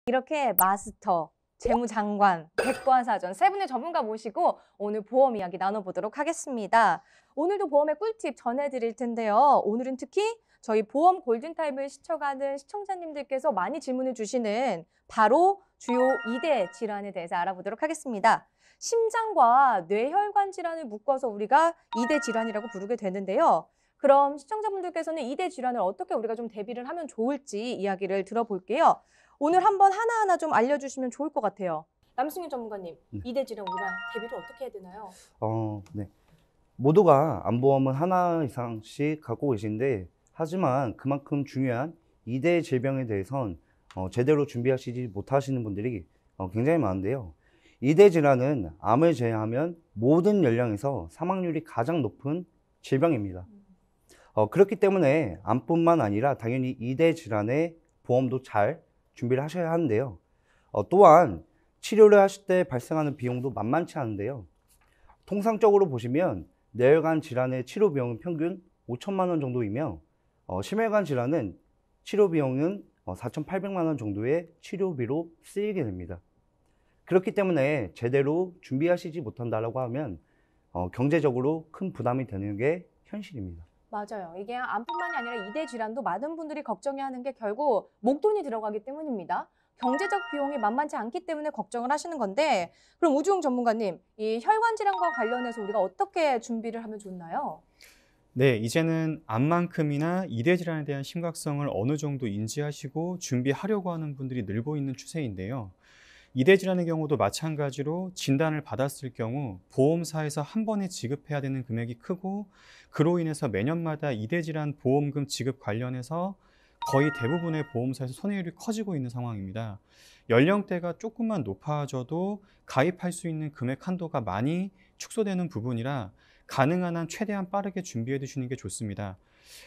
이렇게 마스터, 재무장관, 백과사전 세 분의 전문가 모시고 오늘 보험 이야기 나눠보도록 하겠습니다. 오늘도 보험의 꿀팁 전해드릴 텐데요. 오늘은 특히 저희 보험 골든타임을 시청하는 시청자님들께서 많이 질문을 주시는 바로 주요 2대 질환에 대해서 알아보도록 하겠습니다. 심장과 뇌혈관 질환을 묶어서 우리가 2대 질환이라고 부르게 되는데요. 그럼 시청자분들께서는 2대 질환을 어떻게 우리가 좀 대비를 하면 좋을지 이야기를 들어볼게요. 오늘 한번 하나하나 좀 알려주시면 좋을 것 같아요. 남승윤 전문가님, 2대 질환 우리가 대비를 어떻게 해야 되나요? 네. 모두가 안보험은 하나 이상씩 갖고 계신데, 하지만 그만큼 중요한 2대 질병에 대해선 제대로 준비하시지 못하시는 분들이 굉장히 많은데요. 2대 질환은 암을 제외하면 모든 연령에서 사망률이 가장 높은 질병입니다. 그렇기 때문에 암뿐만 아니라 당연히 2대 질환의 보험도 잘 준비를 하셔야 하는데요. 또한 치료를 하실 때 발생하는 비용도 만만치 않은데요. 통상적으로 보시면 뇌혈관 질환의 치료 비용은 평균 5천만 원 정도이며 심혈관 질환은 치료 비용은 4,800만 원 정도의 치료비로 쓰이게 됩니다. 그렇기 때문에 제대로 준비하시지 못한다고 하면 경제적으로 큰 부담이 되는 게 현실입니다. 맞아요. 이게 암뿐만이 아니라 2대 질환도 많은 분들이 걱정해하는 게 결국 목돈이 들어가기 때문입니다. 경제적 비용이 만만치 않기 때문에 걱정을 하시는 건데, 그럼 우주용 전문가님, 이 혈관 질환과 관련해서 우리가 어떻게 준비를 하면 좋나요? 네, 이제는 암만큼이나 2대 질환에 대한 심각성을 어느 정도 인지하시고 준비하려고 하는 분들이 늘고 있는 추세인데요. 2대 질환의 경우도 마찬가지로 진단을 받았을 경우 보험사에서 한 번에 지급해야 되는 금액이 크고, 그로 인해서 매년마다 2대 질환 보험금 지급 관련해서 거의 대부분의 보험사에서 손해율이 커지고 있는 상황입니다. 연령대가 조금만 높아져도 가입할 수 있는 금액 한도가 많이 축소되는 부분이라 가능한 한 최대한 빠르게 준비해 두시는 게 좋습니다.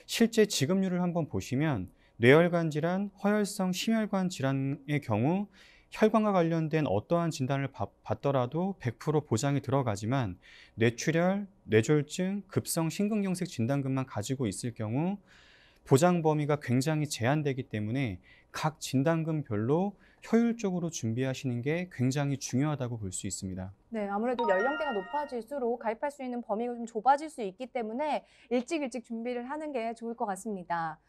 실제 지급률을 한번 보시면 뇌혈관 질환, 허혈성 심혈관 질환의 경우 혈관과 관련된 어떠한 진단을 받더라도 100% 보장이 들어가지만, 뇌출혈, 뇌졸중, 급성 심근경색 진단금만 가지고 있을 경우 보장 범위가 굉장히 제한되기 때문에 각 진단금별로 효율적으로 준비하시는 게 굉장히 중요하다고 볼 수 있습니다. 네, 아무래도 연령대가 높아질수록 가입할 수 있는 범위가 좀 좁아질 수 있기 때문에 일찍 준비를 하는 게 좋을 것 같습니다.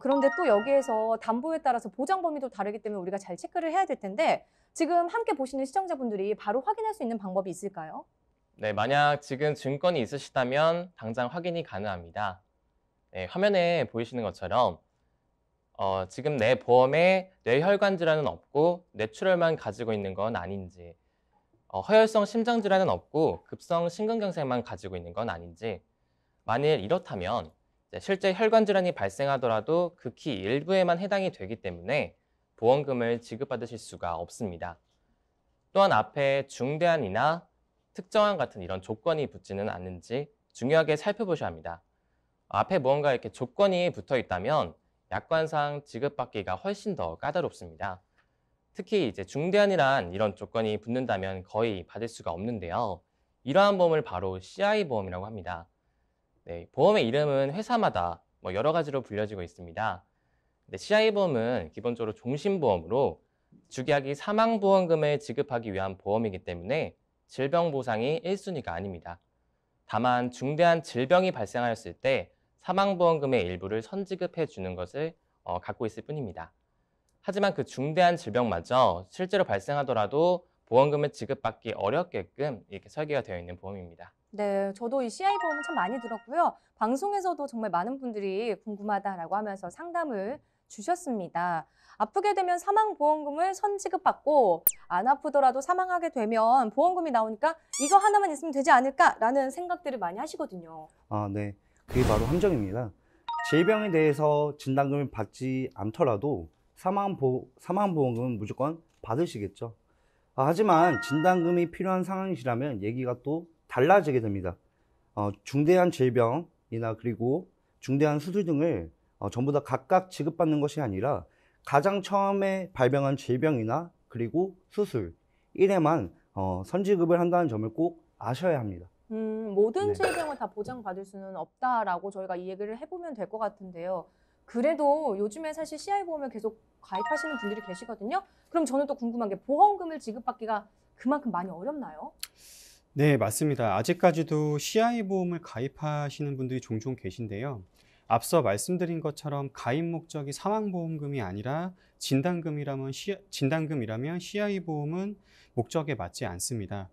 그런데 또 여기에서 담보에 따라서 보장 범위도 다르기 때문에 우리가 잘 체크를 해야 될 텐데, 지금 함께 보시는 시청자분들이 바로 확인할 수 있는 방법이 있을까요? 네, 만약 지금 증권이 있으시다면 당장 확인이 가능합니다. 네, 화면에 보이시는 것처럼 지금 내 보험에 뇌혈관 질환은 없고 뇌출혈만 가지고 있는 건 아닌지, 허혈성 심장 질환은 없고 급성 심근경색만 가지고 있는 건 아닌지, 만일 이렇다면 실제 혈관 질환이 발생하더라도 극히 일부에만 해당이 되기 때문에 보험금을 지급받으실 수가 없습니다. 또한 앞에 중대한이나 특정한 같은 이런 조건이 붙지는 않는지 중요하게 살펴보셔야 합니다. 앞에 무언가 이렇게 조건이 붙어 있다면 약관상 지급받기가 훨씬 더 까다롭습니다. 특히 이제 중대한이란 이런 조건이 붙는다면 거의 받을 수가 없는데요. 이러한 보험을 바로 CI 보험이라고 합니다. 네, 보험의 이름은 회사마다 여러 가지로 불려지고 있습니다. CI 보험은 기본적으로 종신보험으로 주기하기 사망보험금을 지급하기 위한 보험이기 때문에 질병 보상이 1순위가 아닙니다. 다만 중대한 질병이 발생하였을 때 사망보험금의 일부를 선지급해 주는 것을 갖고 있을 뿐입니다. 하지만 그 중대한 질병마저 실제로 발생하더라도 보험금을 지급받기 어렵게끔 이렇게 설계가 되어 있는 보험입니다. 네, 저도 이 CI 보험은 참 많이 들었고요. 방송에서도 정말 많은 분들이 궁금하다라고 하면서 상담을 주셨습니다. 아프게 되면 사망보험금을 선지급받고, 안 아프더라도 사망하게 되면 보험금이 나오니까 이거 하나만 있으면 되지 않을까라는 생각들을 많이 하시거든요. 네. 그게 바로 함정입니다. 질병에 대해서 진단금을 받지 않더라도 사망보험금은 무조건 받으시겠죠. 하지만 진단금이 필요한 상황이시라면 얘기가 또 달라지게 됩니다. 중대한 질병이나 그리고 중대한 수술 등을 전부 다 각각 지급받는 것이 아니라 가장 처음에 발병한 질병이나 그리고 수술 1회만 선지급을 한다는 점을 꼭 아셔야 합니다. 모든 네. 질병을 다 보장받을 수는 없다라고 저희가 이 얘기를 해보면 될 것 같은데요. 그래도 요즘에 사실 CI 보험을 계속 가입하시는 분들이 계시거든요. 그럼 저는 또 궁금한 게 보험금을 지급받기가 그만큼 많이 어렵나요? 네, 맞습니다. 아직까지도 CI 보험을 가입하시는 분들이 종종 계신데요. 앞서 말씀드린 것처럼 가입 목적이 사망보험금이 아니라 진단금이라면 CI 보험은 목적에 맞지 않습니다.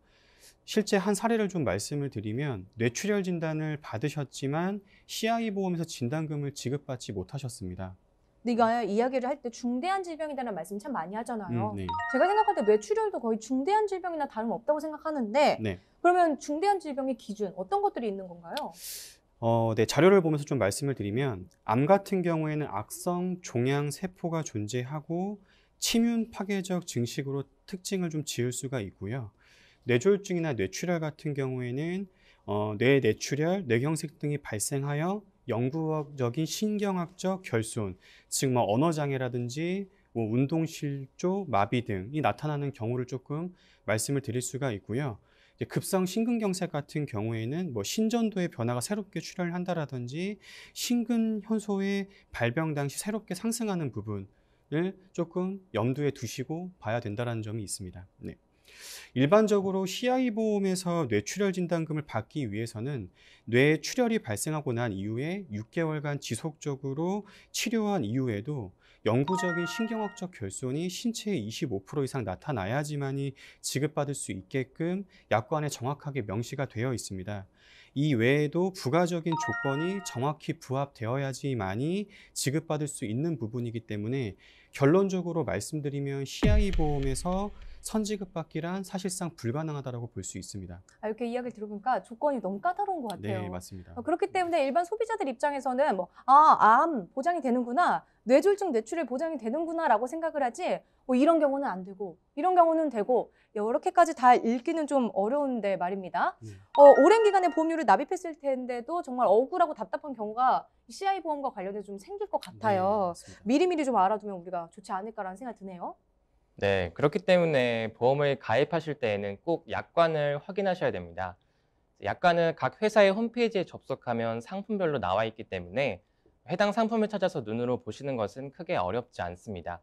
실제 한 사례를 좀 말씀을 드리면 뇌출혈 진단을 받으셨지만 CI 보험에서 진단금을 지급받지 못하셨습니다. 네가 이야기를 할 때 중대한 질병이라는 말씀 참 많이 하잖아요. 네. 제가 생각할 때 뇌출혈도 거의 중대한 질병이나 다름없다고 생각하는데 네. 그러면 중대한 질병의 기준 어떤 것들이 있는 건가요? 네, 자료를 보면서 좀 말씀을 드리면 암 같은 경우에는 악성 종양 세포가 존재하고 침윤 파괴적 증식으로 특징을 좀 지을 수가 있고요. 뇌졸중이나 뇌출혈 같은 경우에는 뇌 뇌출혈, 뇌경색 등이 발생하여 영구적인 신경학적 결손, 즉 뭐 언어장애라든지 뭐 운동실조, 마비 등이 나타나는 경우를 조금 말씀을 드릴 수가 있고요. 이제 급성 심근경색 같은 경우에는 뭐 신전도의 변화가 새롭게 출현을 한다라든지 심근현소의 발병 당시 새롭게 상승하는 부분을 조금 염두에 두시고 봐야 된다는 점이 있습니다. 네. 일반적으로 CI 보험에서 뇌출혈 진단금을 받기 위해서는 뇌출혈이 발생하고 난 이후에 6개월간 지속적으로 치료한 이후에도 영구적인 신경학적 결손이 신체의 25% 이상 나타나야지만이 지급받을 수 있게끔 약관에 정확하게 명시가 되어 있습니다. 이 외에도 부가적인 조건이 정확히 부합되어야지만이 지급받을 수 있는 부분이기 때문에 결론적으로 말씀드리면 CI 보험에서 선지급받기란 사실상 불가능하다고 볼 수 있습니다. 이렇게 이야기를 들어보니까 조건이 너무 까다로운 것 같아요. 네, 맞습니다. 그렇기 때문에 일반 소비자들 입장에서는 암 보장이 되는구나, 뇌졸중, 뇌출혈 보장이 되는구나라고 생각을 하지 이런 경우는 안 되고 이런 경우는 되고 이렇게까지 다 읽기는 좀 어려운데 말입니다. 오랜 기간에 보험료를 납입했을 텐데도 정말 억울하고 답답한 경우가 CI 보험과 관련해서 좀 생길 것 같아요. 네, 미리미리 좀 알아두면 우리가 좋지 않을까라는 생각이 드네요. 네, 그렇기 때문에 보험을 가입하실 때에는 꼭 약관을 확인하셔야 됩니다. 약관은 각 회사의 홈페이지에 접속하면 상품별로 나와 있기 때문에 해당 상품을 찾아서 눈으로 보시는 것은 크게 어렵지 않습니다.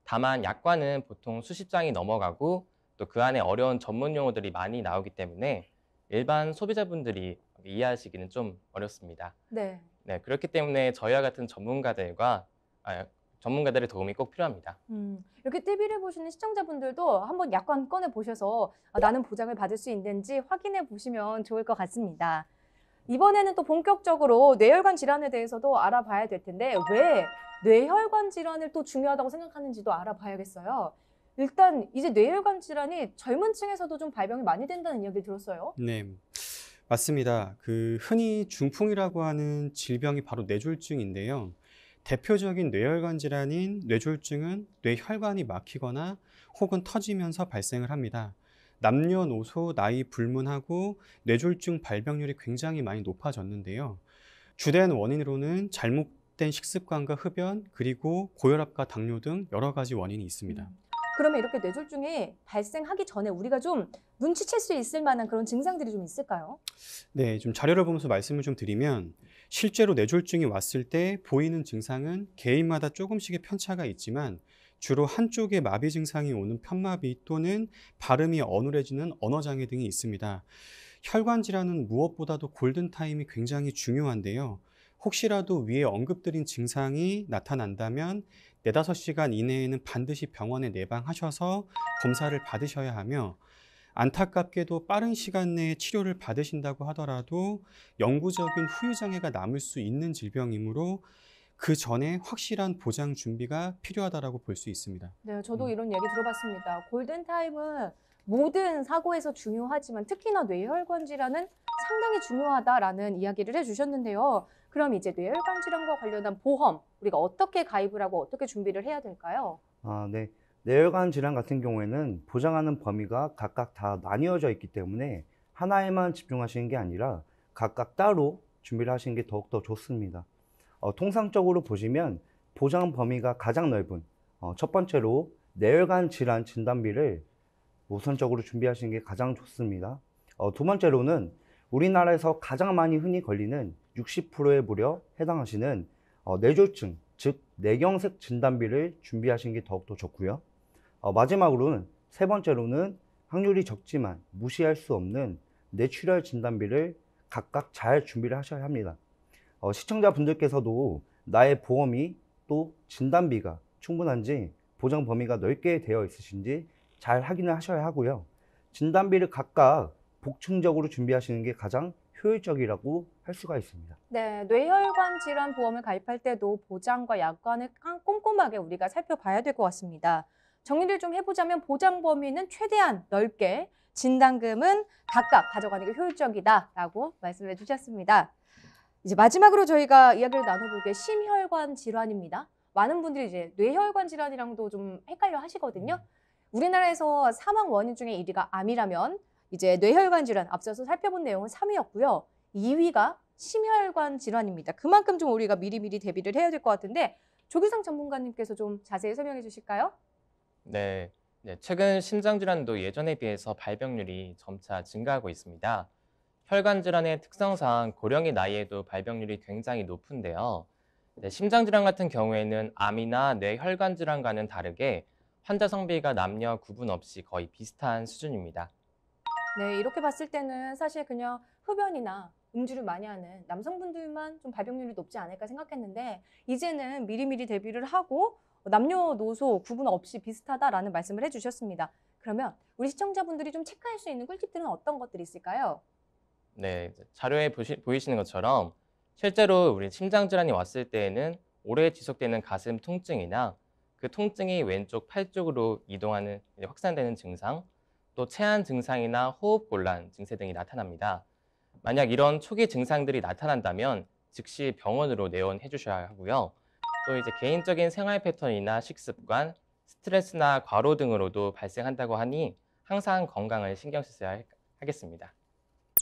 다만 약관은 보통 수십 장이 넘어가고 또 그 안에 어려운 전문 용어들이 많이 나오기 때문에 일반 소비자분들이 이해하시기는 좀 어렵습니다. 네. 네, 그렇기 때문에 저희와 같은 전문가들의 도움이 꼭 필요합니다. 이렇게 TV를 보시는 시청자분들도 한번 약관 꺼내 보셔서 나는 보장을 받을 수 있는지 확인해 보시면 좋을 것 같습니다. 이번에는 또 본격적으로 뇌혈관 질환에 대해서도 알아봐야 될 텐데 왜 뇌혈관 질환을 또 중요하다고 생각하는지도 알아봐야겠어요. 일단 이제 뇌혈관 질환이 젊은 층에서도 좀 발병이 많이 된다는 이야기를 들었어요. 네, 맞습니다. 흔히 중풍이라고 하는 질병이 바로 뇌졸중인데요. 대표적인 뇌혈관 질환인 뇌졸중은 뇌혈관이 막히거나 혹은 터지면서 발생을 합니다. 남녀노소, 나이 불문하고 뇌졸중 발병률이 굉장히 많이 높아졌는데요. 주된 원인으로는 잘못된 식습관과 흡연, 그리고 고혈압과 당뇨 등 여러 가지 원인이 있습니다. 그러면 이렇게 뇌졸중이 발생하기 전에 우리가 좀 눈치챌 수 있을 만한 그런 증상들이 좀 있을까요? 네, 좀 자료를 보면서 말씀을 좀 드리면 실제로 뇌졸중이 왔을 때 보이는 증상은 개인마다 조금씩의 편차가 있지만 주로 한쪽에 마비 증상이 오는 편마비 또는 발음이 어눌해지는 언어장애 등이 있습니다. 혈관 질환은 무엇보다도 골든타임이 굉장히 중요한데요. 혹시라도 위에 언급드린 증상이 나타난다면 4~5시간 이내에는 반드시 병원에 내방하셔서 검사를 받으셔야 하며 안타깝게도 빠른 시간 내에 치료를 받으신다고 하더라도 영구적인 후유장애가 남을 수 있는 질병이므로 그 전에 확실한 보장 준비가 필요하다고 볼 수 있습니다. 네, 저도 이런 얘기 들어봤습니다. 골든타임은 모든 사고에서 중요하지만 특히나 뇌혈관 질환은 상당히 중요하다라는 이야기를 해주셨는데요. 그럼 이제 뇌혈관 질환과 관련한 보험, 우리가 어떻게 가입을 하고 어떻게 준비를 해야 될까요? 네. 뇌혈관 질환 같은 경우에는 보장하는 범위가 각각 다 나뉘어져 있기 때문에 하나에만 집중하시는 게 아니라 각각 따로 준비를 하시는 게 더욱더 좋습니다. 통상적으로 보시면 보장 범위가 가장 넓은 첫 번째로 뇌혈관 질환 진단비를 우선적으로 준비하시는 게 가장 좋습니다. 두 번째로는 우리나라에서 가장 많이 흔히 걸리는 60%에 무려 해당하시는 뇌졸중 즉 뇌경색 진단비를 준비하시는 게 더욱더 좋고요. 마지막으로는 세 번째로는 확률이 적지만 무시할 수 없는 뇌출혈 진단비를 각각 잘 준비를 하셔야 합니다. 시청자분들께서도 나의 보험이 또 진단비가 충분한지 보장 범위가 넓게 되어 있으신지 잘 확인을 하셔야 하고요. 진단비를 각각 복층적으로 준비하시는 게 가장 효율적이라고 할 수가 있습니다. 네, 뇌혈관 질환 보험을 가입할 때도 보장과 약관을 꼼꼼하게 우리가 살펴봐야 될 것 같습니다. 정리를 좀 해보자면 보장 범위는 최대한 넓게, 진단금은 각각 가져가는 게 효율적이다라고 말씀해 주셨습니다. 이제 마지막으로 저희가 이야기를 나눠볼 게 심혈관 질환입니다. 많은 분들이 이제 뇌혈관 질환이랑도 좀 헷갈려 하시거든요. 우리나라에서 사망 원인 중에 1위가 암이라면 이제 뇌혈관 질환 앞서서 살펴본 내용은 3위였고요. 2위가 심혈관 질환입니다. 그만큼 좀 우리가 미리미리 대비를 해야 될 것 같은데 조규성 전문가님께서 좀 자세히 설명해 주실까요? 네, 최근 심장질환도 예전에 비해서 발병률이 점차 증가하고 있습니다. 혈관 질환의 특성상 고령의 나이에도 발병률이 굉장히 높은데요. 심장질환 같은 경우에는 암이나 뇌혈관 질환과는 다르게 환자 성비가 남녀 구분 없이 거의 비슷한 수준입니다. 네, 이렇게 봤을 때는 사실 그냥 흡연이나 음주를 많이 하는 남성분들만 좀 발병률이 높지 않을까 생각했는데 이제는 미리미리 대비를 하고 남녀노소 구분 없이 비슷하다라는 말씀을 해주셨습니다. 그러면 우리 시청자분들이 좀 체크할 수 있는 꿀팁들은 어떤 것들이 있을까요? 네, 자료에 보이시는 것처럼 실제로 우리 심장질환이 왔을 때에는 오래 지속되는 가슴 통증이나 그 통증이 왼쪽 팔 쪽으로 이동하는 확산되는 증상, 또 체한 증상이나 호흡곤란 증세 등이 나타납니다. 만약 이런 초기 증상들이 나타난다면 즉시 병원으로 내원해 주셔야 하고요. 또 이제 개인적인 생활 패턴이나 식습관, 스트레스나 과로 등으로도 발생한다고 하니 항상 건강을 신경 쓰셔야 하겠습니다.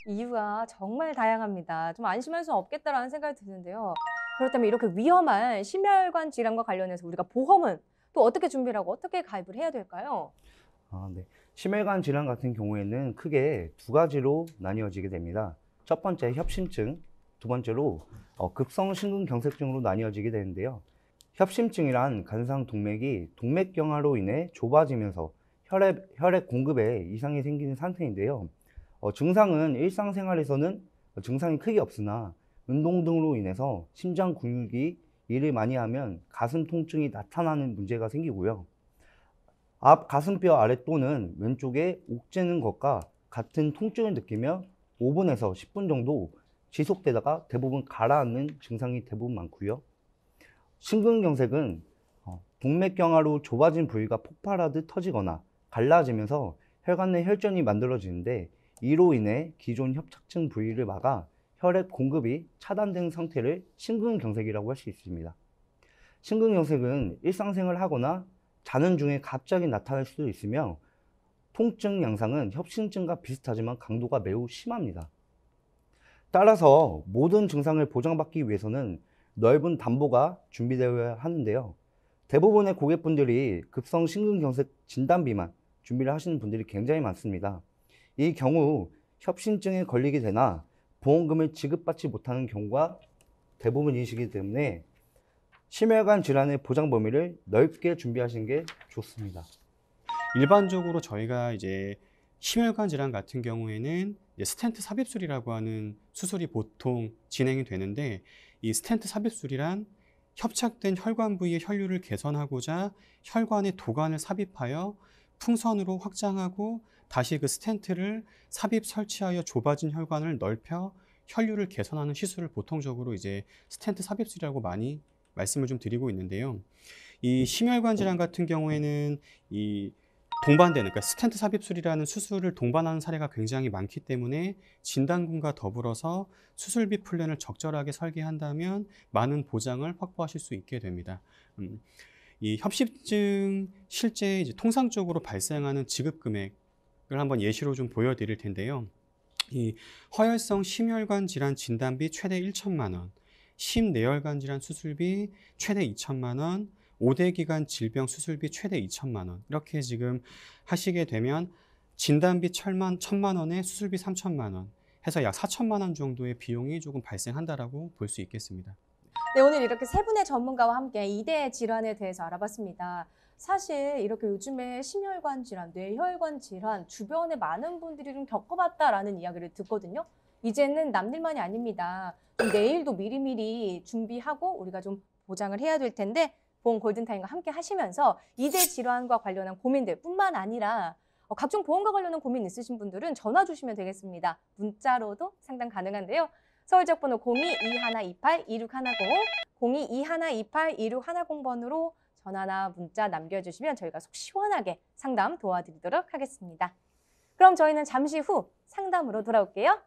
이유가 정말 다양합니다. 좀 안심할 수 없겠다라는 생각이 드는데요. 그렇다면 이렇게 위험한 심혈관 질환과 관련해서 우리가 보험은 또 어떻게 준비를 하고 어떻게 가입을 해야 될까요? 네. 심혈관 질환 같은 경우에는 크게 두 가지로 나뉘어지게 됩니다. 첫 번째 협심증, 두 번째로 급성 심근경색증으로 나뉘어지게 되는데요. 협심증이란 간상 동맥이 동맥경화로 인해 좁아지면서 혈액 공급에 이상이 생기는 상태인데요. 증상은 일상생활에서는 증상이 크게 없으나 운동 등으로 인해서 심장 근육이 일을 많이 하면 가슴 통증이 나타나는 문제가 생기고요. 앞 가슴뼈 아래 또는 왼쪽에 옥죄는 것과 같은 통증을 느끼며 5분에서 10분 정도 지속되다가 대부분 가라앉는 증상이 대부분 많고요. 심근경색은 동맥경화로 좁아진 부위가 폭발하듯 터지거나 갈라지면서 혈관 내 혈전이 만들어지는데 이로 인해 기존 협착증 부위를 막아 혈액 공급이 차단된 상태를 심근경색이라고 할 수 있습니다. 심근경색은 일상생활을 하거나 자는 중에 갑자기 나타날 수도 있으며 통증 양상은 협심증과 비슷하지만 강도가 매우 심합니다. 따라서 모든 증상을 보장받기 위해서는 넓은 담보가 준비되어야 하는데요. 대부분의 고객분들이 급성 심근경색 진단비만 준비를 하시는 분들이 굉장히 많습니다. 이 경우 협심증에 걸리게 되나 보험금을 지급받지 못하는 경우가 대부분이시기 때문에 심혈관 질환의 보장 범위를 넓게 준비하시는 게 좋습니다. 일반적으로 저희가 이제 심혈관 질환 같은 경우에는 이제 스텐트 삽입술이라고 하는 수술이 보통 진행이 되는데 이 스텐트 삽입술이란 협착된 혈관 부위의 혈류를 개선하고자 혈관에 도관을 삽입하여 풍선으로 확장하고 다시 그 스텐트를 삽입 설치하여 좁아진 혈관을 넓혀 혈류를 개선하는 시술을 보통적으로 이제 스텐트 삽입술이라고 많이 말씀을 좀 드리고 있는데요. 이 심혈관 질환 같은 경우에는 이 동반되는, 그러니까 스텐트 삽입술이라는 수술을 동반하는 사례가 굉장히 많기 때문에 진단금과 더불어서 수술비 플랜을 적절하게 설계한다면 많은 보장을 확보하실 수 있게 됩니다. 이 협심증 실제 이제 통상적으로 발생하는 지급 금액을 한번 예시로 좀 보여드릴 텐데요. 이 허혈성 심혈관 질환 진단비 최대 1천만 원, 심내혈관 질환 수술비 최대 2천만 원, 5대 기관 질병 수술비 최대 2천만 원 이렇게 지금 하시게 되면 진단비 1천만 원에 수술비 3천만 원 해서 약 4천만 원 정도의 비용이 조금 발생한다라고 볼 수 있겠습니다. 네, 오늘 이렇게 세 분의 전문가와 함께 이대 질환에 대해서 알아봤습니다. 사실 이렇게 요즘에 심혈관 질환, 뇌혈관 질환 주변에 많은 분들이 좀 겪어봤다라는 이야기를 듣거든요. 이제는 남들만이 아닙니다. 좀 내일도 미리미리 준비하고 우리가 좀 보장을 해야 될 텐데 보험 골든타임과 함께 하시면서 이대 질환과 관련한 고민들 뿐만 아니라 각종 보험과 관련한 고민 있으신 분들은 전화 주시면 되겠습니다. 문자로도 상담 가능한데요. 서울지역번호 02-2128-2610, 02-2128-2610번으로 전화나 문자 남겨주시면 저희가 속 시원하게 상담 도와드리도록 하겠습니다. 그럼 저희는 잠시 후 상담으로 돌아올게요.